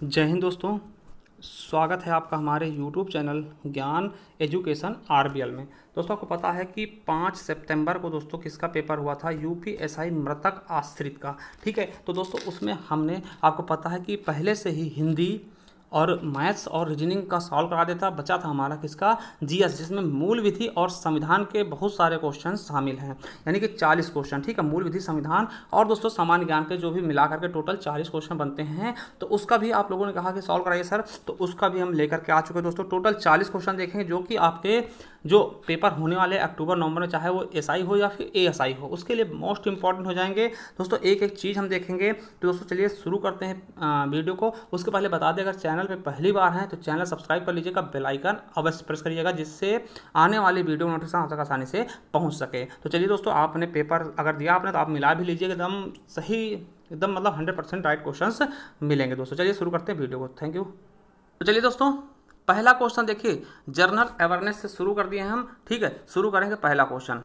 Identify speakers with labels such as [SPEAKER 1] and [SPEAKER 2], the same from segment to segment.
[SPEAKER 1] जय हिंद दोस्तों। स्वागत है आपका हमारे YouTube चैनल ज्ञान एजुकेशन आरबीएल में। दोस्तों आपको पता है कि 5 सितंबर को दोस्तों किसका पेपर हुआ था? यूपीएसआई मृतक आश्रित का। ठीक है, तो दोस्तों उसमें हमने आपको पता है कि पहले से ही हिंदी और मैथ्स और रीजनिंग का सॉल्व करा देता। बचा था हमारा किसका? जीएस, जिसमें मूल विधि और संविधान के बहुत सारे क्वेश्चन शामिल हैं, यानी कि 40 क्वेश्चन। ठीक है, मूल विधि, संविधान और दोस्तों सामान्य ज्ञान के जो भी मिला करके टोटल 40 क्वेश्चन बनते हैं। तो उसका भी आप लोगों ने कहा कि सॉल्व कराइए सर, तो उसका भी हम लेकर के आ चुके हैं दोस्तों। टोटल 40 क्वेश्चन देखेंगे जो कि आपके जो पेपर होने वाले अक्टूबर नवंबर में, चाहे वो एसआई हो या फिर एएसआई हो, उसके लिए मोस्ट इंपॉर्टेंट हो जाएंगे दोस्तों। एक एक चीज़ हम देखेंगे। तो दोस्तों चलिए शुरू करते हैं वीडियो को। उसके पहले बता दें, अगर चैनल पे पहली बार हैं तो चैनल सब्सक्राइब कर लीजिएगा, बेल आइकन अवश्य प्रेस करिएगा, जिससे आने वाली वीडियो नोटिफिकेशन आप तक आसानी से पहुँच सके। तो चलिए दोस्तों, आपने पेपर अगर दिया आपने तो आप मिला भी लीजिएगा, एकदम सही, एकदम मतलब 100% राइट क्वेश्चंस मिलेंगे दोस्तों। चलिए शुरू करते हैं वीडियो को। Thank you. तो चलिए दोस्तों, पहला क्वेश्चन देखिए, जनरल अवेयरनेस से शुरू कर दिए हम। ठीक है, शुरू करेंगे पहला क्वेश्चन।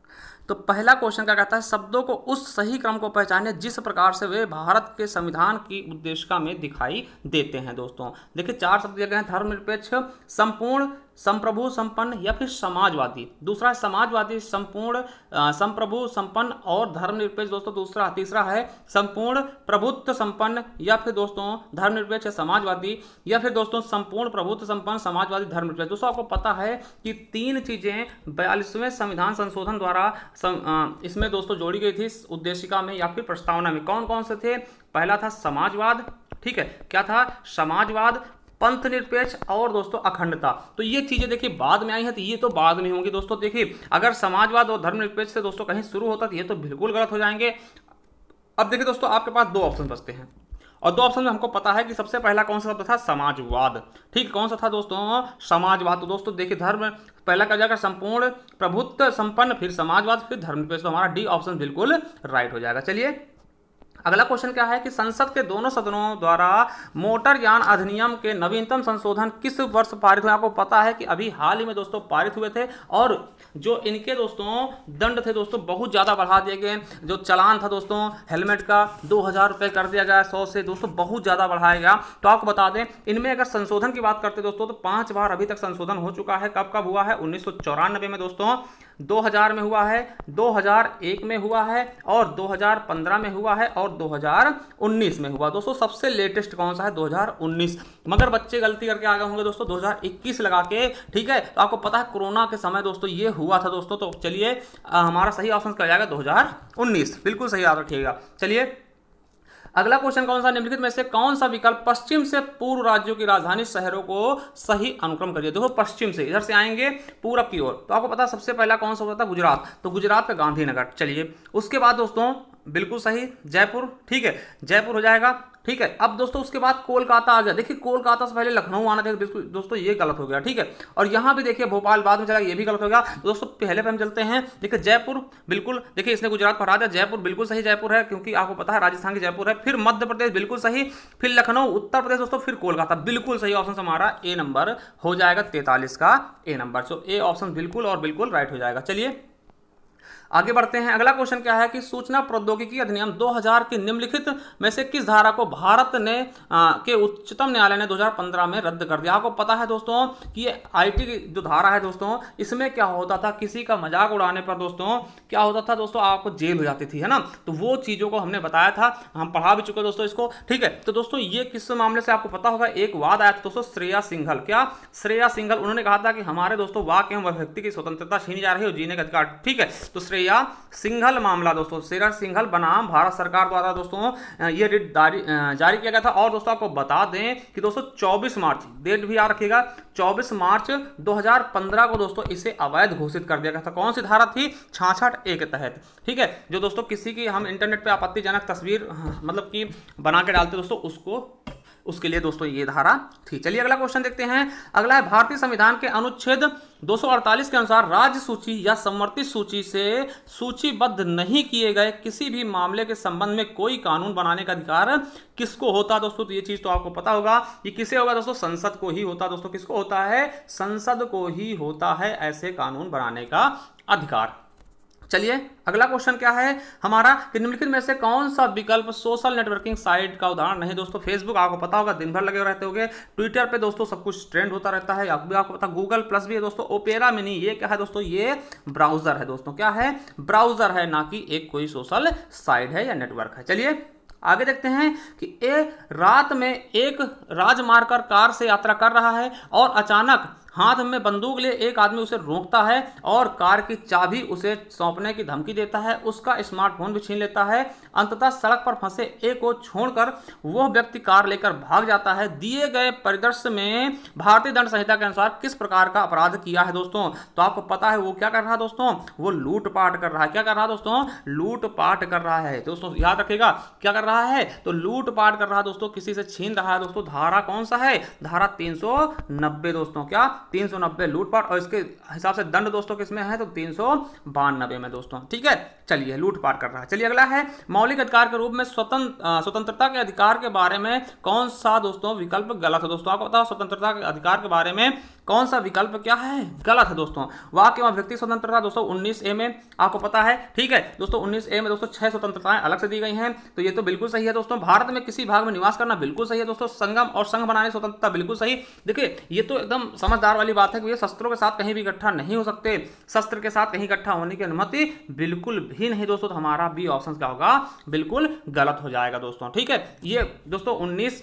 [SPEAKER 1] तो पहला क्वेश्चन क्या कहता है? शब्दों को उस सही क्रम को पहचाने जिस प्रकार से वे भारत के संविधान की उद्देशिका में दिखाई देते हैं। दोस्तों देखिए, 4 शब्द दिए गए हैं: धर्मनिरपेक्ष, संपूर्ण, संप्रभु, संपन्न या फिर समाजवादी। दूसरा है समाजवादी, संपूर्ण, संप्रभु, संपन्न और धर्मनिरपेक्ष। दोस्तों दूसरा, तीसरा है संपूर्ण, प्रभुत्व, संपन्न या फिर दोस्तों धर्मनिरपेक्ष, समाजवादी या फिर दोस्तों संपूर्ण, प्रभुत्व, संपन्न, समाजवादी, धर्मनिरपेक्ष। दोस्तों आपको पता है कि 3 चीजें 42वें संविधान संशोधन द्वारा इसमें दोस्तों जोड़ी गई थी उद्देशिका में या फिर प्रस्तावना में। कौन कौन से थे? पहला था समाजवाद। ठीक है, क्या था? समाजवाद, पंथ निरपेक्ष और दोस्तों अखंडता। तो ये चीजें देखिए बाद में आई हैं, तो ये तो बाद में होंगी दोस्तों। देखिए अगर समाजवाद और धर्मनिरपेक्ष से दोस्तों कहीं शुरू होता तो ये तो बिल्कुल गलत हो जाएंगे। अब देखिए दोस्तों, आपके पास 2 ऑप्शन बचते हैं और 2 ऑप्शन में हमको पता है कि सबसे पहला कौन सा शब्द था? समाजवाद। ठीक, कौन सा था दोस्तों? समाजवाद। तो दोस्तों देखिए, धर्म पहला क्या जाएगा? संपूर्ण, प्रभुत्व, संपन्न, फिर समाजवाद, फिर धर्मनिरपेक्ष। तो हमारा डी ऑप्शन बिल्कुल राइट हो जाएगा। चलिए अगला क्वेश्चन क्या है कि संसद के दोनों सदनों द्वारा मोटर यान अधिनियम के नवीनतम संशोधन किस वर्ष पारित हुए? आपको पता है कि अभी हाल ही में दोस्तों पारित हुए थे और जो इनके दोस्तों दंड थे दोस्तों बहुत ज़्यादा बढ़ा दिए गए। जो चालान था दोस्तों हेलमेट का 2000 रुपये कर दिया गया, 100 से दोस्तों बहुत ज़्यादा बढ़ाया गया। तो आपको बता दें, इनमें अगर संशोधन की बात करते दोस्तों तो 5 बार अभी तक संशोधन हो चुका है। कब कब हुआ है? 1994 में दोस्तों, 2000 में हुआ है, 2001 में हुआ है और 2015 में हुआ है और 2019 में हुआ। दोस्तों सबसे लेटेस्ट कौन सा है? 2019। मगर बच्चे गलती करके आ गए होंगे दोस्तों 2021 लगा के। ठीक है, तो आपको पता है कोरोना के समय दोस्तों ये हुआ था दोस्तों। तो चलिए हमारा सही ऑप्शन क्या जाएगा? 2019, बिल्कुल सही याद रखिएगा। चलिए अगला क्वेश्चन कौन सा? निम्नलिखित में से कौन सा विकल्प पश्चिम से पूर्व राज्यों की राजधानी शहरों को सही अनुक्रम करिए? देखो पश्चिम से इधर से आएंगे पूरब की ओर, तो आपको पता है सबसे पहला कौन सा होता था? गुजरात। तो गुजरात का गांधीनगर। चलिए उसके बाद दोस्तों बिल्कुल सही जयपुर। ठीक है, जयपुर हो जाएगा। ठीक है, अब दोस्तों उसके बाद कोलकाता आ गया। देखिए कोलकाता से पहले लखनऊ आना था, बिल्कुल दोस्तों ये गलत हो गया। ठीक है, और यहाँ भी देखिए भोपाल बाद में चला, ये भी गलत हो गया। दोस्तों पहले पे हम चलते हैं, देखिए जयपुर, बिल्कुल देखिए इसने गुजरात को हरा दिया। जयपुर बिल्कुल सही जयपुर है, क्योंकि आपको पता है राजस्थान की जयपुर है। फिर मध्य प्रदेश बिल्कुल सही, फिर लखनऊ, उत्तर प्रदेश दोस्तों, फिर कोलकाता। बिल्कुल सही ऑप्शन हमारा ए नंबर हो जाएगा, 43 का ए नंबर। सो ए ऑप्शन बिल्कुल और बिल्कुल राइट हो जाएगा। चलिए आगे बढ़ते हैं। अगला क्वेश्चन क्या है कि सूचना प्रौद्योगिकी अधिनियम 2000 की निम्नलिखित में से किस धारा को भारत ने के उच्चतम न्यायालय ने 2015 में रद्द कर दिया? आपको पता है दोस्तों कि ये आईटी की जो धारा है दोस्तों, इसमें क्या होता था? किसी का मजाक उड़ाने पर दोस्तों क्या होता था दोस्तों? आपको जेल हो जाती थी, है ना। तो वो चीजों को हमने बताया था, हम पढ़ा भी चुके दोस्तों इसको। ठीक है, तो दोस्तों ये किस मामले से आपको पता होगा? एक वाद आया था दोस्तों, श्रेया सिंघल। क्या? श्रेया सिंघल, उन्होंने कहा था कि हमारे दोस्तों वाक एवं व्यक्ति की स्वतंत्रता छीनी जा रही है और जीने का अधिकार। ठीक है, तो श्रेया सिंघल मामला दोस्तों, श्रेया सिंघल बनाम भारत सरकार द्वारा दोस्तों ये रिट जारी किया गया था। और दोस्तों आपको बता दें कि दोस्तों 24 मार्च, डेट भी याद रखिएगा, 24 मार्च 2015 को दोस्तों इसे अवैध घोषित कर दिया गया था। कौन सी धारा थी? 66A के तहत। ठीक है, जो दोस्तों किसी की हम इंटरनेट पे आपत्तिजनक तस्वीर मतलब कि बना के डालते दोस्तों, उसके लिए दोस्तों ये धारा थी। चलिए अगला क्वेश्चन देखते हैं। अगला है भारतीय संविधान के अनुच्छेद 248 के अनुसार राज्य सूची या समवर्ती सूची से सूचीबद्ध नहीं किए गए किसी भी मामले के संबंध में कोई कानून बनाने का अधिकार किसको होता? दोस्तों तो ये चीज तो आपको पता होगा, ये किसे होगा दोस्तों? संसद को ही होता। दोस्तों किसको होता है? संसद को ही होता है ऐसे कानून बनाने का अधिकार। चलिए अगला क्वेश्चन क्या है हमारा कि निम्नलिखित में से कौन सा विकल्प सोशल नेटवर्किंग साइट का उदाहरण नहीं। दोस्तों फेसबुक आपको पता होगा दिन भर लगे रहते होंगे, ट्विटर पे दोस्तों सब कुछ ट्रेंड होता रहता है, आपको पता गूगल प्लस भी है दोस्तों, ओपेरा मिनी ये क्या है दोस्तों, ये ब्राउजर है दोस्तों, क्या है ब्राउजर है, ना कि एक कोई सोशल साइट है या नेटवर्क है। चलिए आगे देखते हैं कि रात में एक राजमार्ग पर कार से यात्रा कर रहा है और अचानक हाथ में बंदूक ले एक आदमी उसे रोकता है और कार की चाबी उसे सौंपने की धमकी देता है, उसका स्मार्टफोन भी छीन लेता है। अंततः सड़क पर फंसे एक को छोड़कर वह व्यक्ति कार लेकर भाग जाता है। दिए गए परिदृश्य में भारतीय दंड संहिता के अनुसार किस प्रकार का अपराध किया है दोस्तों। तो आपको पता है वो क्या कर रहा है दोस्तों, वो लूटपाट कर रहा है। क्या कर रहा है दोस्तों, लूटपाट कर रहा है। दोस्तों याद रखिएगा क्या कर रहा है, तो लूटपाट कर रहा है दोस्तों, किसी से छीन रहा है दोस्तों। धारा कौन सा है, धारा 390 दोस्तों, क्या 390 लूटपाट, और इसके हिसाब से दंड दोस्तों किसमें है तो 392 में दोस्तों। ठीक है चलिए लूटपाट कर रहा है। चलिए अगला है मौलिक अधिकार के रूप में स्वतंत्रता के अधिकार के बारे में कौन सा दोस्तों विकल्प गलत है। दोस्तों आपको पता है स्वतंत्रता के अधिकार के बारे में कौन सा विकल्प क्या है गलत है दोस्तों। वाक्य एवं व्यक्ति स्वतंत्रता दोस्तों 19A में आपको पता है। ठीक है दोस्तों 19A में दोस्तों 6 स्वतंत्रताएं अलग से दी गई हैं, तो ये तो बिल्कुल सही है दोस्तों। भारत में किसी भाग में निवास करना बिल्कुल सही है दोस्तों। संगम और संघ बनाने स्वतंत्रता बिल्कुल सही। देखिए ये तो एकदम समझदार वाली बात है कि ये शस्त्रों के साथ कहीं भी इकट्ठा नहीं हो सकते, शस्त्र के साथ कहीं इकट्ठा होने की अनुमति बिल्कुल भी नहीं दोस्तों। तो हमारा बी ऑप्शन क्या होगा, बिल्कुल गलत हो जाएगा दोस्तों। ठीक है ये दोस्तों 19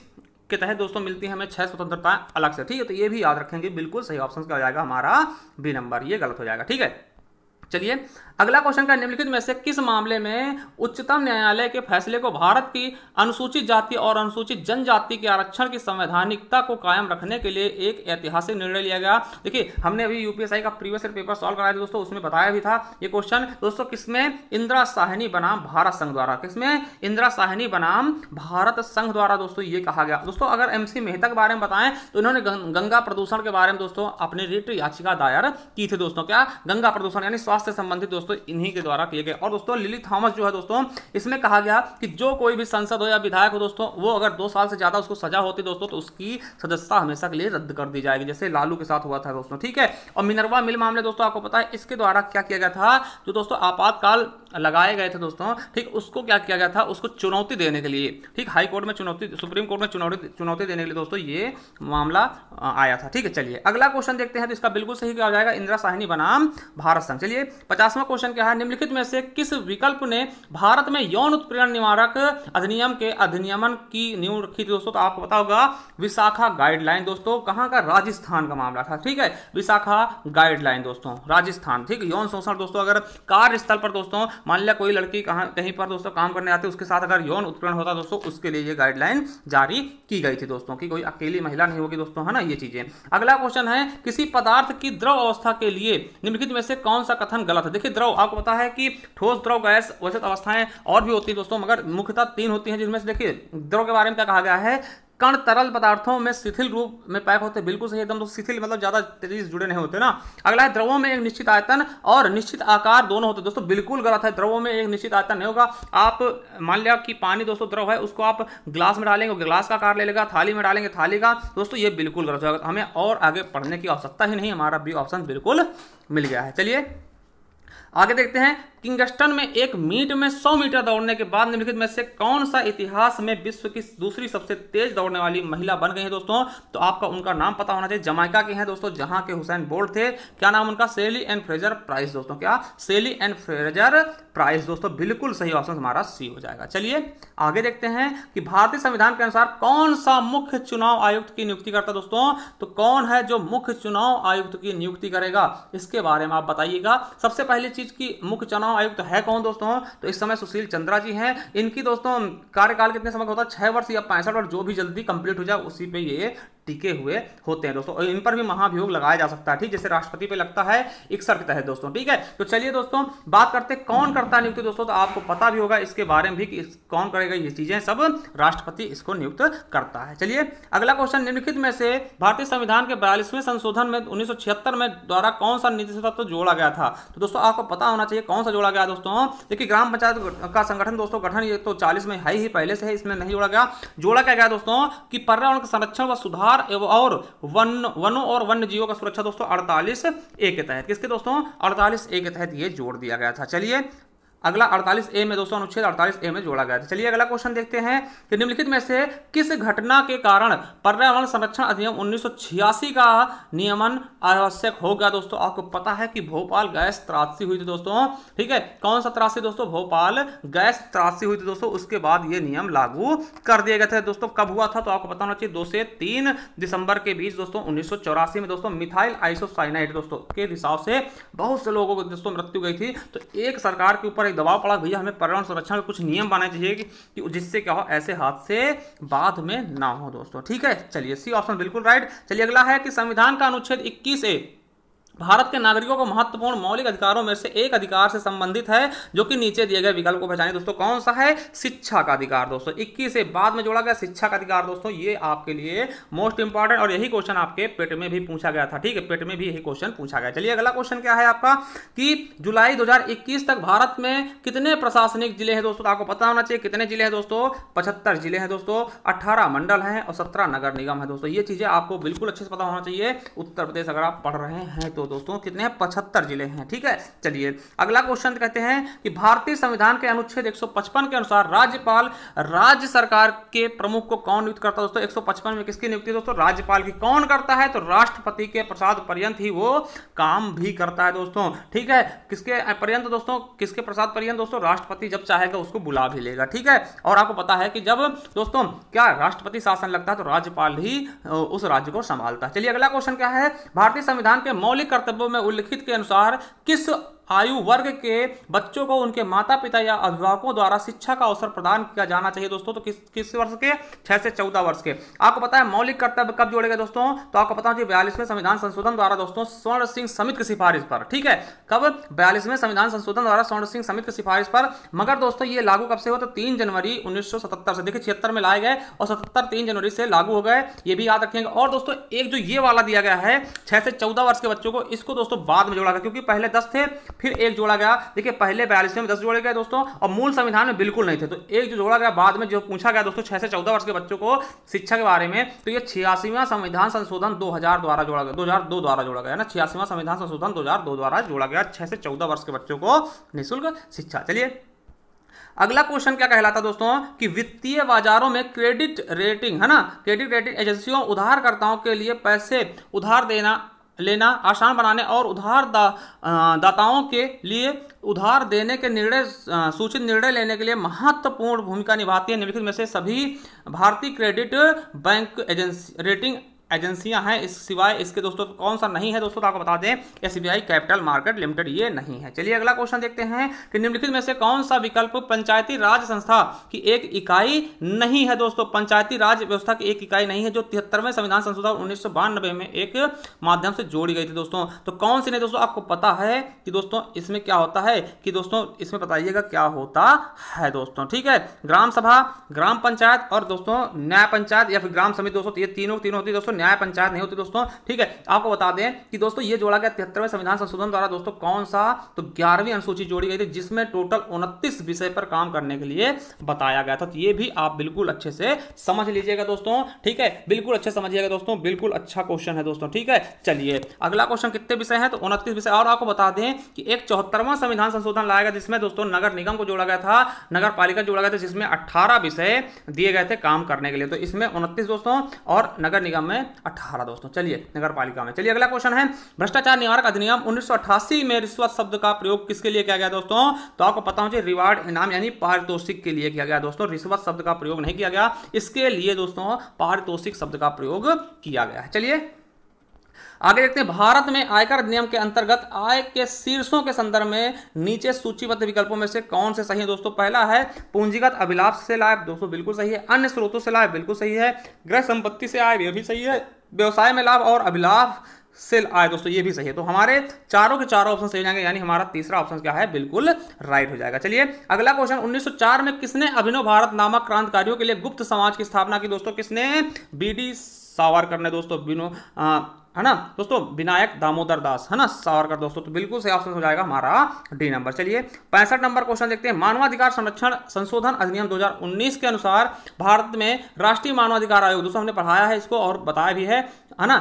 [SPEAKER 1] के तहत दोस्तों मिलती है हमें 6 स्वतंत्रताएं अलग से। ठीक है तो ये भी याद रखेंगे, बिल्कुल सही ऑप्शन क्या हो जाएगा हमारा बी नंबर, ये गलत हो जाएगा। ठीक है चलिए अगला क्वेश्चन का निम्नलिखित में से किस मामले में उच्चतम न्यायालय के फैसले को भारत की अनुसूचित जाति और अनुसूचित जनजाति के आरक्षण की संवैधानिकता को कायम रखने के लिए एक ऐतिहासिक निर्णय लिया गया। देखिए हमने अभी यूपीएससी का प्रीवियस ईयर पेपर सॉल्व कराया था दोस्तों, उसमें बताया भी था ये क्वेश्चन दोस्तों किसमें, इंदिरा साहनी बनाम भारत संघ द्वारा। किसमें, इंदिरा साहनी बनाम भारत संघ द्वारा दोस्तों ये कहा गया। दोस्तों अगर एमसी मेहता के बारे में बताएं तो इन्होंने गंगा प्रदूषण के बारे में दोस्तों अपनी रिट याचिका दायर की थी दोस्तों। क्या, गंगा प्रदूषण यानी स्वास्थ्य संबंधित दोस्तों इन्हीं के द्वारा किए गए। और दोस्तों लिली थॉमस जो है दोस्तों इसमें कहा गया कि जो कोई भी सांसद हो या विधायक हो दोस्तों वो अगर 2 साल से ज्यादा उसको सजा होती दोस्तों तो उसकी सदस्यता हमेशा के लिए रद्द कर दी जाएगी, जैसे लालू के साथ हुआ था दोस्तों। ठीक है और मिनर्वा मिल मामले दोस्तों आपको पता है इसके द्वारा क्या किया गया था, जो दोस्तों आपातकाल लगाए गए थे दोस्तों, ठीक उसको क्या किया गया था, उसको चुनौती देने के लिए, ठीक हाई कोर्ट में चुनौती, सुप्रीम कोर्ट में चुनौती देने के लिए दोस्तों ये मामला आया था। ठीक है चलिए अगला क्वेश्चन देखते हैं, तो इसका बिल्कुल सही क्या हो जाएगा, इंदिरा साहनी बनाम भारत संघ। चलिए 50वां क्वेश्चन क्या है, निम्नलिखित में से किस विकल्प ने भारत में यौन उत्पीड़न निवारक अधिनियम के अधिनियमन की नींव रखी थी दोस्तों। तो आपको पता होगा विशाखा गाइडलाइन दोस्तों, कहां का, राजस्थान का मामला था। ठीक है विशाखा गाइडलाइन दोस्तों राजस्थान। ठीक यौन शोषण दोस्तों अगर कार्यस्थल पर दोस्तों मान लिया कोई लड़की कहीं पर दोस्तों काम करने आती है, उसके साथ अगर यौन उत्पीड़न होता दोस्तों उसके लिए ये गाइडलाइन जारी की गई थी दोस्तों, कि कोई अकेली महिला नहीं होगी दोस्तों, है ना ये चीजें। अगला क्वेश्चन है, किसी पदार्थ की द्रव अवस्था के लिए निम्नलिखित में से कौन सा कथन गलत है। देखिए द्रव आपको पता है कि ठोस, द्रव, गैस, वैसे अवस्थाएं और भी होती है दोस्तों, मगर मुख्यतः 3 होती हैं, जिनमें से देखिए द्रव के बारे में क्या कहा गया है, कण तरल पदार्थों में शिथिल रूप में पैक होते हैं, बिल्कुल सही एकदम। तो शिथिल मतलब ज्यादा तेजी से जुड़े नहीं होते ना। अगला है द्रवों में एक निश्चित आयतन और निश्चित आकार दोनों होते हैं दोस्तों, बिल्कुल गलत है, द्रवों में एक निश्चित आयतन नहीं होगा। आप मान लिया कि पानी दोस्तों द्रव है, उसको आप ग्लास में डालेंगे ग्लास का आकार ले लेगा, थाली में डालेंगे थाली का, दोस्तों ये बिल्कुल गलत होगा। हमें और आगे पढ़ने की आवश्यकता ही नहीं, हमारा बी ऑप्शन बिल्कुल मिल गया है। चलिए आगे देखते हैं, किंगस्टन में 1 मिनट में 100 मीटर दौड़ने के बाद निम्नलिखित में से कौन सा इतिहास में विश्व की दूसरी सबसे तेज दौड़ने वाली महिला बन गई है दोस्तों। तो आपका उनका नाम पता होना चाहिए, जमाइका के हैं दोस्तों, जहां के हुसैन बोल्ट थे। क्या नाम उनका, सेली एंड फ्रेजर प्राइस दोस्तों। क्या, सेली एंड फ्रेजर प्राइस दोस्तों, बिल्कुल सही ऑप्शन हमारा सी हो जाएगा। चलिए आगे देखते हैं कि भारतीय संविधान के अनुसार कौन सा मुख्य चुनाव आयुक्त की नियुक्ति करता है दोस्तों। तो कौन है जो मुख्य चुनाव आयुक्त की नियुक्ति करेगा, इसके बारे में आप बताइएगा। सबसे पहली चीज की मुख्य चुनाव आयुक्त है कौन दोस्तों, तो इस समय सुशील चंद्रा जी हैं। इनकी दोस्तों कार्यकाल कितने समय का होता है, 6 वर्ष या 65 वर्ष, जो भी जल्दी कंप्लीट हो जाए उसी पे ये टिके हुए होते हैं दोस्तों। और इन पर भी महाभियोग लगाया जा सकता है, ठीक जैसे राष्ट्रपति पे लगता है 61 के तहत दोस्तों। ठीक है तो चलिए दोस्तों बात करते हैं कौन करता है नियुक्ति दोस्तों। तो आपको पता भी होगा इसके बारे में भी कि कौन करेगा ये चीजें, सब राष्ट्रपति इसको नियुक्त करता है। चलिए अगला क्वेश्चन, निम्नलिखित में से भारतीय संविधान के 42वें संशोधन में 1976 में द्वारा कौन सा नीति तत्व जोड़ा गया था। तो दोस्तों आपको पता होना चाहिए कौन सा जोड़ा गया दोस्तों। देखिए ग्राम पंचायत का संगठन दोस्तों गठन ये तो 40 में है ही पहले से है, इसमें नहीं जोड़ा गया। जोड़ा क्या गया दोस्तों कि पर्यावरण का संरक्षण व सुधार शिकार और वनों और वन्य जीवों का सुरक्षा दोस्तों 48A के तहत, किसके दोस्तों 48A के तहत ये जोड़ दिया गया था। चलिए अगला 48A में दोस्तों अनुच्छेद 48A में जोड़ा गया था। चलिए अगला क्वेश्चन देखते हैं कि निम्नलिखित में से किस घटना के कारण पर्यावरण संरक्षण अधिनियम 1986 का नियमन आवश्यक हो गया। दोस्तों आपको पता है कि भोपाल गैस त्रासदी हुई थी दोस्तों, ठीक है, कौन सा त्रासदी दोस्तों, भोपाल गैस त्रासदी हुई थी दोस्तों, उसके बाद ये नियम लागू कर दिए गए थे दोस्तों। कब हुआ था तो आपको पता होना चाहिए 2 से 3 दिसंबर के बीच दोस्तों 1984 में दोस्तों मिथाइल आइसोसाइनाइड दोस्तों के रिसाव से बहुत से लोगों को दोस्तों मृत्यु गई थी। तो एक सरकार के ऊपर दबाव पड़ा, भैया हमें पर्यावरण संरक्षण के कुछ नियम बनाने चाहिए कि जिससे क्या हो, ऐसे हादसे बाद में ना हो दोस्तों, ठीक है। चलिए सी ऑप्शन बिल्कुल राइट। चलिए अगला है कि संविधान का अनुच्छेद 21A भारत के नागरिकों को महत्वपूर्ण मौलिक अधिकारों में से एक अधिकार से संबंधित है, जो कि नीचे दिए गए विकल्प को पहचाने दोस्तों कौन सा है, शिक्षा का अधिकार दोस्तों। 21 से बाद में जोड़ा गया शिक्षा का अधिकार दोस्तों, ये आपके लिए मोस्ट इंपॉर्टेंट और यही क्वेश्चन आपके पेट में भी पूछा गया था, ठीक है, पेट में भी यही क्वेश्चन पूछा गया। चलिए अगला क्वेश्चन क्या है आपका कि जुलाई 2021 तक भारत में कितने प्रशासनिक जिले हैं दोस्तों, तो आपको पता होना चाहिए कितने जिले हैं दोस्तों, 75 जिले हैं दोस्तों, 18 मंडल हैं और 17 नगर निगम है दोस्तों। ये चीजें आपको बिल्कुल अच्छे से पता होना चाहिए। उत्तर प्रदेश अगर आप पढ़ रहे हैं तो दोस्तों कितने हैं, 75 जिले हैं, ठीक है। चलिए अगला क्वेश्चन कहते हैं कि भारतीय संविधान के अनुच्छेद 155 के अनुसार राज्यपाल राज्य सरकार के प्रमुख को कौन नियुक्त करता है दोस्तों। 155 में किसकी नियुक्ति दोस्तों, राज्यपाल की। कौन करता है तो राष्ट्रपति के प्रसाद पर्यंत ही वो काम भी करता है दोस्तों, ठीक है। किसके पर्यंत दोस्तों, किसके प्रसाद पर्यंत दोस्तों, राष्ट्रपति जब चाहेगा उसको बुला भी लेगा, ठीक है। और आपको पता है कि जब दोस्तों क्या राष्ट्रपति शासन लगता है तो राज्यपाल ही उस राज्य को संभालता है। चलिए अगला क्वेश्चन क्या है, भारतीय संविधान के मौलिक कर्तव्यों में उल्लिखित के अनुसार किस आयु वर्ग के बच्चों को उनके माता पिता या अभिभावकों द्वारा शिक्षा का अवसर प्रदान किया जाना चाहिए दोस्तों, तो किस वर्ष के, 6 से 14 वर्ष के। आपको पता है मौलिक कर्तव्य कब जोड़े गए दोस्तों, तो आपको पता है 42वें संविधान संशोधन द्वारा दोस्तों स्वर्ण सिंह समिति की सिफारिश पर, ठीक है। कब, 42वें संविधान संशोधन द्वारा स्वर्ण सिंह समिति की सिफारिश पर। मगर दोस्तों ये लागू कब से हुआ, तो 3 जनवरी 1977 से, देखिए 76 में लाए गए और 77 3 जनवरी से लागू हो गए, ये भी याद रखेंगे। और दोस्तों एक जो ये वाला दिया गया है 6 से 14 वर्ष के बच्चों को, इसको दोस्तों बाद में जोड़ा गया, क्योंकि पहले 10 थे फिर एक जोड़ा गया। देखिए पहले 42 में 10 जोड़े गए दोस्तों और मूल संविधान में बिल्कुल नहीं थे, तो एक जो जोड़ा गया बाद में जो पूछा गया दोस्तों 6 से 14 वर्ष के बच्चों को शिक्षा के बारे में, तो ये 86वां संविधान संशोधन 2000 द्वारा जोड़ा गया, 2002 द्वारा जोड़ा गया ना, 86वां संविधान संशोधन 2002 द्वारा जोड़ा गया 6 से 14 वर्ष के बच्चों को निःशुल्क शिक्षा। चलिए अगला क्वेश्चन क्या कहलाता दोस्तों कि वित्तीय बाजारों में क्रेडिट रेटिंग है ना, क्रेडिट रेटिंग एजेंसियों उधारकर्ताओं के लिए पैसे उधार लेना आसान बनाने और उधार दाताओं के लिए उधार देने के निर्णय सूचित निर्णय लेने के लिए महत्वपूर्ण भूमिका निभाती है। निम्नलिखित में से सभी भारतीय क्रेडिट बैंक एजेंसी रेटिंग एजेंसियां हैं, इस सिवाय इसके दोस्तों कौन सा नहीं है दोस्तों, तो आपको बता दें SBI कैपिटल मार्केट लिमिटेड ये नहीं है। चलिए अगला क्वेश्चन देखते हैं कि निम्नलिखित में से कौन सा विकल्प पंचायती राज संस्था की एक इकाई नहीं है दोस्तों। पंचायती राज व्यवस्था की एक इकाई नहीं है, जो 73वें संविधान संशोधन 1992 में एक माध्यम से जोड़ी गई थी दोस्तों। तो कौन सी नहीं दोस्तों, आपको पता है कि दोस्तों इसमें क्या होता है कि दोस्तों इसमें बताइएगा क्या होता है दोस्तों, ठीक है। ग्राम सभा, ग्राम पंचायत और दोस्तों न्याय पंचायत या फिर ग्राम समिति दोस्तों, ये तीनों होती है दोस्तों, न्याय पंचायत नहीं होती दोस्तों, ठीक है। आपको बता दें कि दोस्तों ये जोड़ा गया 73वें संविधान संशोधन द्वारा दोस्तों कौन सा, तो 11वीं अनुसूची जोड़ी गई थी, जिसमें टोटल 29 विषय पर काम करने के लिए बताया गया था। तो ये भी आप बिल्कुल अच्छे से समझ लीजिएगा दोस्तों, ठीक है, बिल्कुल अच्छे समझिएगा दोस्तों, बिल्कुल अच्छा क्वेश्चन है दोस्तों, ठीक है। चलिए अगला क्वेश्चन कितने विषय हैं, तो 29 विषय। और आपको बता दें कि एक 74वां संविधान संशोधन लाया गया जिसमें दोस्तों नगर निगम को जोड़ा गया था, नगर पालिका जोड़ा गया था, जिसमें 18 विषय दिए गए थे काम करने के लिए। तो इसमें 29 दोस्तों और नगर निगम में 18 दोस्तों। चलिए नगर पालिका में। चलिए अगला क्वेश्चन है भ्रष्टाचार निवारक अधिनियम 1988 में रिश्वत शब्द का प्रयोग किसके लिए किया गया दोस्तों, तो आपको पता होना चाहिए रिवार्ड इनाम यानी पारितोषिक के लिए किया गया दोस्तों, रिश्वत शब्द का प्रयोग नहीं किया गया, इसके लिए दोस्तों पारितोषिक शब्द का प्रयोग किया गया है। चलिए आगे देखते हैं, भारत में आयकर अधिनियम के अंतर्गत आय के शीर्षों के संदर्भ में नीचे सूचीबद्ध विकल्पों में से कौन से सही है दोस्तों। पहला है पूंजीगत अभिलाष से लाभ, दोस्तों बिल्कुल सही है। अन्य स्रोतों से लाभ, बिल्कुल सही है। गृह संपत्ति से आय, यह भी सही है। व्यवसाय में लाभ और अभिलाष से आए दोस्तों, ये भी सही है। तो हमारे चारों के चारों ऑप्शन सही हो जाएंगे, यानी हमारा तीसरा ऑप्शन क्या है, बिल्कुल राइट हो जाएगा। चलिए अगला क्वेश्चन, 1904 में किसने अभिनव भारत नामक क्रांतिकारियों के लिए गुप्त समाज की स्थापना की दोस्तों, किसने, BD सावरकर ने दोस्तों। है ना दोस्तों, विनायक दामोदर दास, है ना, सावरकर दोस्तों। तो बिल्कुल सही ऑप्शन हो जाएगा हमारा डी नंबर। चलिए 65 नंबर क्वेश्चन देखते हैं। मानवाधिकार संरक्षण संशोधन अधिनियम 2019 के अनुसार भारत में राष्ट्रीय मानवाधिकार आयोग, दोस्तों हमने पढ़ाया है इसको और बताया भी है ना,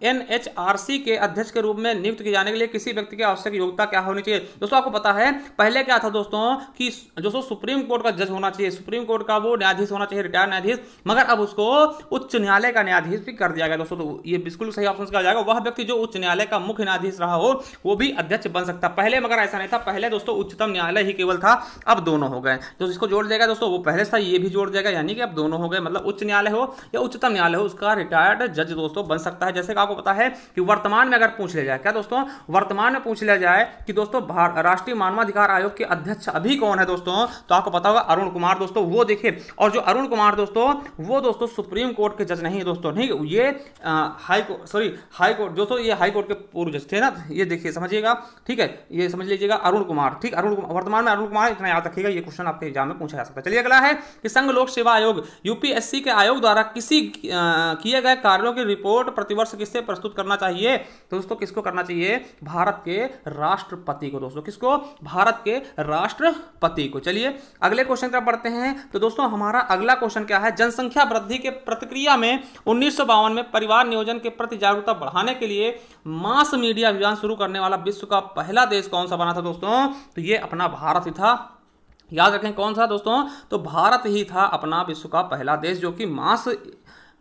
[SPEAKER 1] NHRC के अध्यक्ष के रूप में नियुक्त किए जाने के लिए किसी व्यक्ति की आवश्यक योग्यता क्या होनी चाहिए? दोस्तों आपको पता है पहले क्या था दोस्तों कि दोस्तों सुप्रीम कोर्ट का जज होना चाहिए, सुप्रीम कोर्ट का वो न्यायाधीश होना चाहिए, रिटायर्ड न्यायाधीश, मगर अब उसको उच्च न्यायालय का न्यायाधीश भी कर दिया गया दोस्तों। तो ये बिल्कुल सही ऑप्शन कहा जाएगा, वह व्यक्ति जो उच्च न्यायालय का मुख्य न्यायाधीश रहा हो वो भी अध्यक्ष बन सकता। पहले मगर ऐसा नहीं था, पहले दोस्तों उच्चतम न्यायालय ही केवल था, अब दोनों हो गए। तो इसको जोड़ देगा दोस्तों, वो पहले था ये भी जोड़ देगा, यानी कि अब दोनों हो गए, मतलब उच्च न्यायालय हो या उच्चतम न्यायालय हो उसका रिटायर्ड जज दोस्तों बन सकता है। जैसे कि आपको पता है कि वर्तमान में अगर पूछ लिया जाए, क्या दोस्तों वर्तमान में पूछ लिया जाए कि दोस्तों राष्ट्रीय मानवाधिकार आयोग के अध्यक्ष अभी कौन है दोस्तों, तो आपको पता होगा अरुण कुमार दोस्तों। वो देखिए, और जो अरुण कुमार दोस्तों वो दोस्तों सुप्रीम कोर्ट के जज नहीं है दोस्तों, नहीं, ये हाई कोर्ट दोस्तों, ये हाई कोर्ट के पूर्व जज थे ना, ये देखिए समझिएगा, ठीक है, ये समझ लीजिएगा अरुण कुमार, ठीक, वर्तमान में अरुण कुमार, इतना याद रखिएगा, ये क्वेश्चन आपके एग्जाम में पूछा जा सकता है। चलिए अगला है कि संघ लोक सेवा आयोग यूपीएससी के आयोग द्वारा किसी किए गए कार्यों की रिपोर्ट प्रतिवर्ष किससे प्रस्तुत करना चाहिए? तो दोस्तों किसको करना चाहिए? भारत के राष्ट्रपति को दोस्तों, किसको? भारत के राष्ट्रपति को। चलिए अगले क्वेश्चन की तरफ बढ़ते हैं। तो दोस्तों हमारा अगला क्वेश्चन क्या है? जनसंख्या वृद्धि के प्रतिक्रिया में 1952 में परिवार नियोजन के प्रति जागरूकता बढ़ाने के लिए मास मीडिया अभियान शुरू करने वाला विश्व का पहला देश कौन सा बना था दोस्तों? तो ये अपना भारत ही था। याद रखें कौन सा दोस्तों? तो भारत ही था अपना विश्व का पहला देश जो कि मास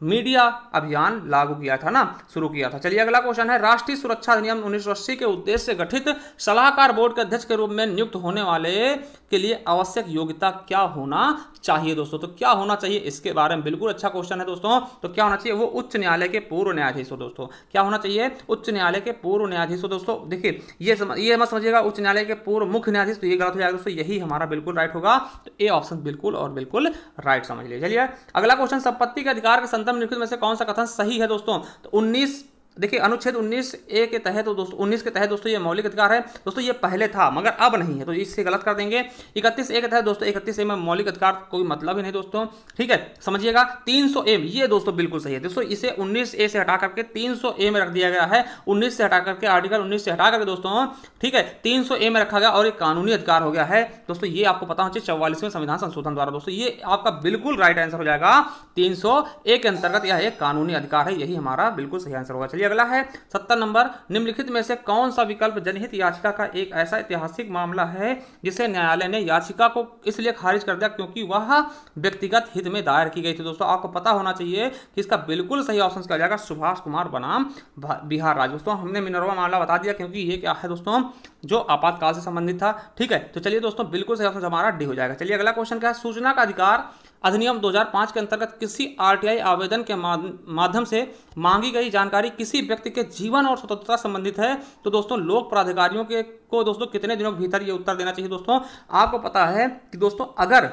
[SPEAKER 1] मीडिया अभियान लागू किया था ना, शुरू किया था। चलिए अगला क्वेश्चन है, राष्ट्रीय सुरक्षा अधिनियम 1980 के उद्देश्य से गठित सलाहकार बोर्ड के अध्यक्ष के रूप में नियुक्त होने वाले के लिए आवश्यक योग्यता क्या होना चाहिए दोस्तों? तो क्या होना चाहिए इसके बारे में बिल्कुल अच्छा क्वेश्चन है दोस्तों। तो क्या होना चाहिए? वो उच्च न्यायालय के पूर्व न्यायाधीश हो दोस्तों। क्या होना चाहिए? उच्च न्यायालय के पूर्व न्यायाधीश हो दोस्तों। देखिए ये मत समझिएगा उच्च न्यायालय के पूर्व मुख्य न्यायाधीश, तो ये गलत हो जाएगा दोस्तों, यही हमारा बिल्कुल राइट होगा। तो ए ऑप्शन बिल्कुल और बिल्कुल राइट समझ लीजिए। चलिए अगला क्वेश्चन, संपत्ति के अधिकार के संदर्भ निम्नलिखित में से कौन सा कथन सही है दोस्तों? तो 19 देखिए अनुच्छेद 19A के तहत दोस्तों 19 के तहत दोस्तों ये मौलिक अधिकार है दोस्तों, ये पहले था मगर अब नहीं है, तो इससे गलत कर देंगे। 31A के तहत दोस्तों 31A में मौलिक अधिकार कोई मतलब ही नहीं दोस्तों, ठीक है, समझिएगा। 300A ये दोस्तों बिल्कुल सही है दोस्तों, इसे 19A से हटा करके 300A में रख दिया गया है। 19 से हटा करके आर्टिकल 19 से हटा करके दोस्तों, ठीक है, 300A में रखा गया और एक कानूनी अधिकार हो गया है दोस्तों। ये आपको पता होना चाहिए 44वें संविधान संशोधन द्वारा दोस्तों, ये आपका बिल्कुल राइट आंसर हो जाएगा। 300A के अंतर्गत यह एक कानूनी अधिकार है, यही हमारा बिल्कुल सही आंसर होगा। चलिए अगला है 70 नंबर, निम्नलिखित में से कौन सा विकल्प जनहित याचिका का एक ऐसा ऐतिहासिक मामला है जिसे न्यायालय ने याचिका को इसलिए खारिज कर दिया क्योंकि वह व्यक्तिगत हित में दायर की गई थी? दोस्तों आपको पता होना चाहिए कि इसका बिल्कुल सही ऑप्शन क्या जाएगा, सुभाष कुमार बनाम बिहार राज्य। दोस्तों हमने मिनर्वा मामला बता दिया क्योंकि ये क्या है दोस्तों, जो आपातकाल से संबंधित था, ठीक है। तो चलिए दोस्तों बिल्कुल सही ऑप्शन हमारा डी हो जाएगा। चलिए अगला क्वेश्चन क्या है, सूचना का अधिकार अधिनियम 2005 के अंतर्गत किसी आरटीआई आवेदन के माध्यम से मांगी गई जानकारी किसी व्यक्ति के जीवन और स्वतंत्रता संबंधित है, तो दोस्तों लोक प्राधिकारियों के को दोस्तों कितने दिनों के भीतर ये उत्तर देना चाहिए? दोस्तों आपको पता है कि दोस्तों अगर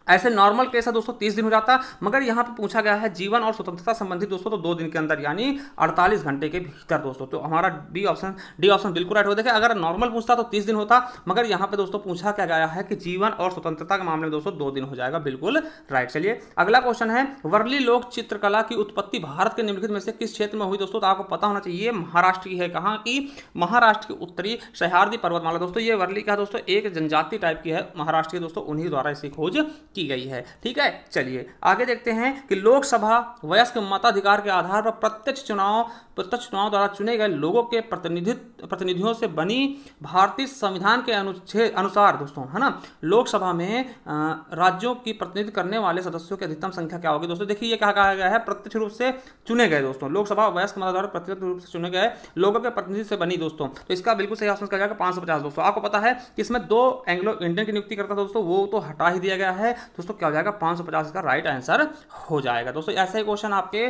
[SPEAKER 1] ऐसे नॉर्मल केस है दोस्तों 30 दिन हो जाता, मगर यहाँ पे पूछा गया है जीवन और स्वतंत्रता संबंधित दोस्तों, तो 2 दिन के अंदर यानी 48 घंटे के भीतर दोस्तों। तो हमारा डी ऑप्शन बिल्कुल राइट हो। देखिए अगर नॉर्मल पूछता तो 30 दिन होता, मगर यहाँ पे दोस्तों पूछा क्या गया है कि जीवन और स्वतंत्रता के मामले में दोस्तों 2 दिन हो जाएगा, बिल्कुल राइट। चलिए अगला क्वेश्चन है, वर्ली लोक चित्रकला की उत्पत्ति भारत के निम्नलिखित में से किस क्षेत्र में हुई? दोस्तों तो आपको पता होना चाहिए महाराष्ट्र की है। कहाँ की? महाराष्ट्र की उत्तरी सह्याद्री पर्वतमाला दोस्तों। ये वर्ली का दोस्तों एक जनजाति टाइप की है महाराष्ट्र की दोस्तों, उन्हीं द्वारा इसकी खोज की गई है, ठीक है। चलिए आगे देखते हैं कि लोकसभा वयस्क मताधिकार के आधार पर प्रत्यक्ष चुनाव द्वारा चुने गए लोगों के प्रतिनिधियों से बनी भारतीय संविधान के अनुसार दोस्तों, है ना, लोकसभा में राज्यों की प्रतिनिधित्व करने वाले सदस्यों की अधिकतम संख्या क्या होगी? दोस्तों देखिए ये कहा गया है प्रत्यक्ष रूप से चुने गए दोस्तों, लोकसभा वयस्क मताधिकार प्रत्यक्ष रूप से चुने गए लोगों के प्रतिनिधि से बनी दोस्तों। तो इसका बिल्कुल सही ऑप्शन क्या जाएगा 550 दोस्तों। आपको पता है कि इसमें 2 एंग्लो इंडियन की नियुक्ति करता दोस्तों, वो तो हटा ही दिया गया है दोस्तों, क्या हो जाएगा 550 का राइट आंसर हो जाएगा दोस्तों। ऐसा ही क्वेश्चन आपके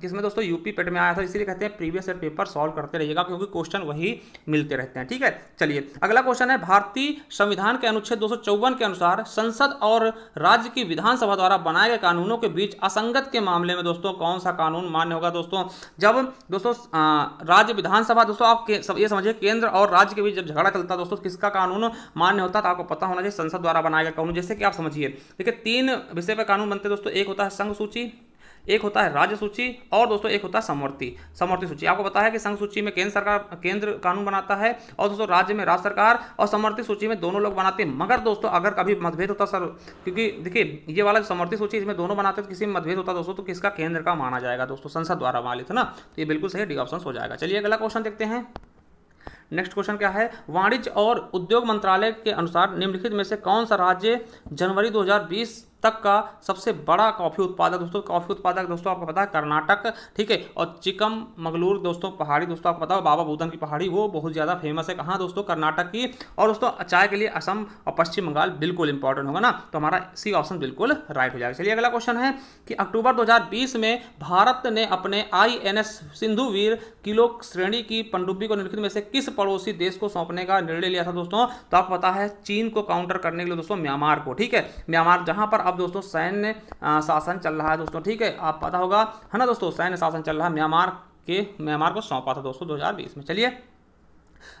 [SPEAKER 1] किसमें दोस्तों यूपी पेट में आया था, इसीलिए कहते हैं प्रीवियस ईयर पेपर सॉल्व करते रहिएगा क्योंकि क्वेश्चन वही मिलते रहते हैं, ठीक है। चलिए अगला क्वेश्चन है, भारतीय संविधान के अनुच्छेद 254 के अनुसार संसद और राज्य की विधानसभा द्वारा बनाए गए कानूनों के बीच असंगत के मामले में दोस्तों कौन सा कानून मान्य होगा? दोस्तों जब दोस्तों राज्य विधानसभा दोस्तों आप ये समझिए केंद्र और राज्य के बीच जब झगड़ा चलता दोस्तों किसका कानून मान्य होता? तो आपको पता होना चाहिए संसद द्वारा बनाए गए कानून। जैसे कि आप समझिए देखिए 3 विषय पर कानून बनते दोस्तों, एक होता है संघ सूची, एक होता है राज्य सूची और दोस्तों एक होता है समवर्ती सूची। आपको पता है कि संघ सूची में केंद्र कानून बनाता है और दोस्तों राज्य में राज्य सरकार, और समवर्ती सूची में दोनों लोग बनाते हैं। मगर दोस्तों अगर कभी मतभेद होता सर, क्योंकि देखिए ये वाला समवर्ती सूची इसमें दोनों बनाते हैं, तो किसी में मतभेद होता दोस्तों तो किसका केंद्र का माना जाएगा दोस्तों, संसद द्वारा मानित है ना। तो ये बिल्कुल सही डी ऑप्शन हो जाएगा। चलिए अगला क्वेश्चन देखते हैं। नेक्स्ट क्वेश्चन क्या है, वाणिज्य और उद्योग मंत्रालय के अनुसार निम्नलिखित में से कौन सा राज्य जनवरी 2020 तक का सबसे बड़ा कॉफी उत्पादक, दोस्तों कॉफी उत्पादक दोस्तों आपको पता है कर्नाटक, ठीक है। और चिकमगलूर दोस्तों पहाड़ी, दोस्तों आपको पता है बाबा बुदन की पहाड़ी, वो बहुत ज़्यादा फेमस है, कहाँ दोस्तों, कर्नाटक की। और दोस्तों चाय के लिए असम और पश्चिम बंगाल बिल्कुल इंपॉर्टेंट होगा ना, तो हमारा सी ऑप्शन बिल्कुल राइट हो जाएगा। चलिए अगला क्वेश्चन है कि अक्टूबर 2020 में भारत ने अपने INS सिंधुवीर किलो श्रेणी की पनडुब्बी को निम्नलिखित में से किस पड़ोसी देश को सौंपने का निर्णय लिया था दोस्तों। तो आपको पता है चीन को काउंटर करने के लिए दोस्तों म्यांमार को, ठीक है, म्यांमार जहां पर अब दोस्तों सैन्य शासन चल रहा है दोस्तों, ठीक है, आप पता होगा है ना दोस्तों, सैन्य शासन चल रहा है, म्यांमार को सौंपा था दोस्तों 2020 में। चलिए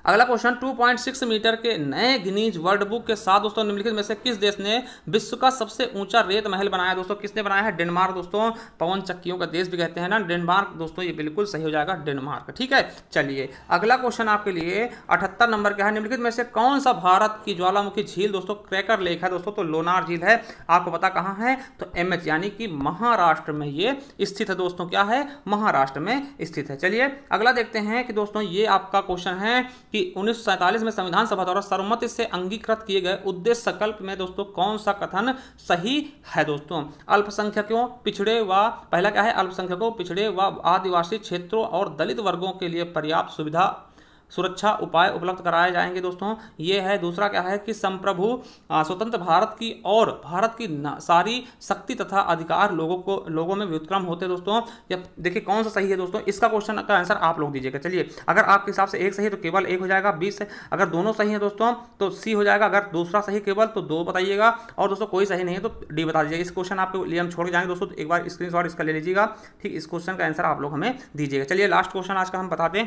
[SPEAKER 1] अगला क्वेश्चन, 2.6 मीटर के नए गिनीज वर्ल्ड बुक के साथ दोस्तों निम्नलिखित में से किस देश ने विश्व का सबसे ऊंचा रेत महल बनाया दोस्तों, किसने बनाया है, डेनमार्क दोस्तों, पवन चक्कियों का देश भी कहते हैं ना डेनमार्क दोस्तों, ये बिल्कुल सही हो जाएगा डेनमार्क, ठीक है। चलिए अगला क्वेश्चन आपके लिए 78 नंबर का है, निम्नलिखित में से कौन सा भारत की ज्वालामुखी झील दोस्तों क्रैकर लेक है दोस्तों, तो लोनार झील है। आपको पता कहाँ है, तो MH यानी कि महाराष्ट्र में ये स्थित है दोस्तों, क्या है, महाराष्ट्र में स्थित है। चलिए अगला देखते हैं कि दोस्तों ये आपका क्वेश्चन है कि 1947 में संविधान सभा द्वारा सर्वमत से अंगीकृत किए गए उद्देश्य संकल्प में दोस्तों कौन सा कथन सही है दोस्तों, अल्पसंख्यकों, पिछड़े व पहला क्या है, अल्पसंख्यकों, पिछड़े व आदिवासी क्षेत्रों और दलित वर्गों के लिए पर्याप्त सुविधा सुरक्षा उपाय उपलब्ध कराए जाएंगे दोस्तों, ये है। दूसरा क्या है कि संप्रभु स्वतंत्र भारत की और भारत की सारी शक्ति तथा अधिकार लोगों में व्युत्क्रम होते दोस्तों। या देखिए कौन सा सही है दोस्तों, इसका क्वेश्चन का आंसर आप लोग दीजिएगा। चलिए अगर आपके हिसाब से एक सही है तो केवल एक हो जाएगा, 20 है, अगर दोनों सही है दोस्तों तो सी हो जाएगा, अगर दूसरा सही केवल तो 2 बताइएगा, और दोस्तों कोई सही नहीं है तो डी बता दीजिएगा। इस क्वेश्चन आपके लिए हम छोड़ जाएंगे दोस्तों, एक बार स्क्रीनशॉट इसका ले लीजिएगा, ठीक, इस क्वेश्चन का आंसर आप लोग हमें दीजिएगा। चलिए लास्ट क्वेश्चन आज का हम बता दें,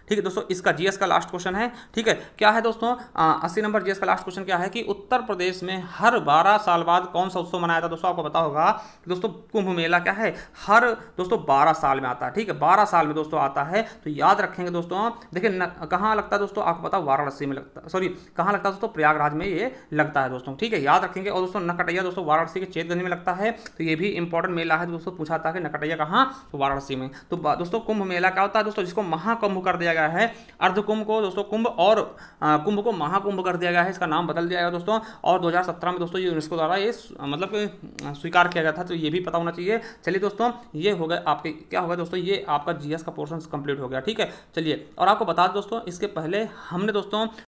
[SPEAKER 1] ठीक है दोस्तों, इसका जीएस का लास्ट क्वेश्चन है, ठीक है, क्या है दोस्तों 80 नंबर जीएस का लास्ट क्वेश्चन क्या है कि उत्तर प्रदेश में हर 12 साल बाद कौन सा उत्सव मनाया था दोस्तों। आपको पता होगा कि दोस्तों कुंभ मेला क्या है, हर दोस्तों 12 साल में आता है, ठीक है, 12 साल में दोस्तों आता है, तो याद रखेंगे दोस्तों। देखिए कहाँ लगता है दोस्तों, आपको पता वाराणसी में लगता है, सॉरी कहाँ लगता है दोस्तों, प्रयागराज में ये लगता है दोस्तों, ठीक है, याद रखेंगे। और दोस्तों नकटैया दोस्तों वाराणसी के चेतगंज में लगता है, तो ये भी इंपॉर्टेंट मेला है दोस्तों, पूछा था कि नकटैया कहाँ, तो वाराणसी में। तो दोस्तों कुंभ मेला क्या होता है दोस्तों, जिसको महाकुंभ कर दिया गया है, कुंभ को दोस्तों कुंभ और कुंभ को महाकुंभ कर दिया गया है, इसका नाम बदल दिया गया दोस्तों। और 2017 में दोस्तों ये यूनेस्को द्वारा ये मतलब स्वीकार किया गया था, तो ये भी पता होना चाहिए। चलिए दोस्तों ये हो गया आपके, क्या होगा दोस्तों, ये आपका जीएस का पोर्शन कंप्लीट हो गया, ठीक है। चलिए और आपको बता दें दोस्तों, इसके पहले हमने दोस्तों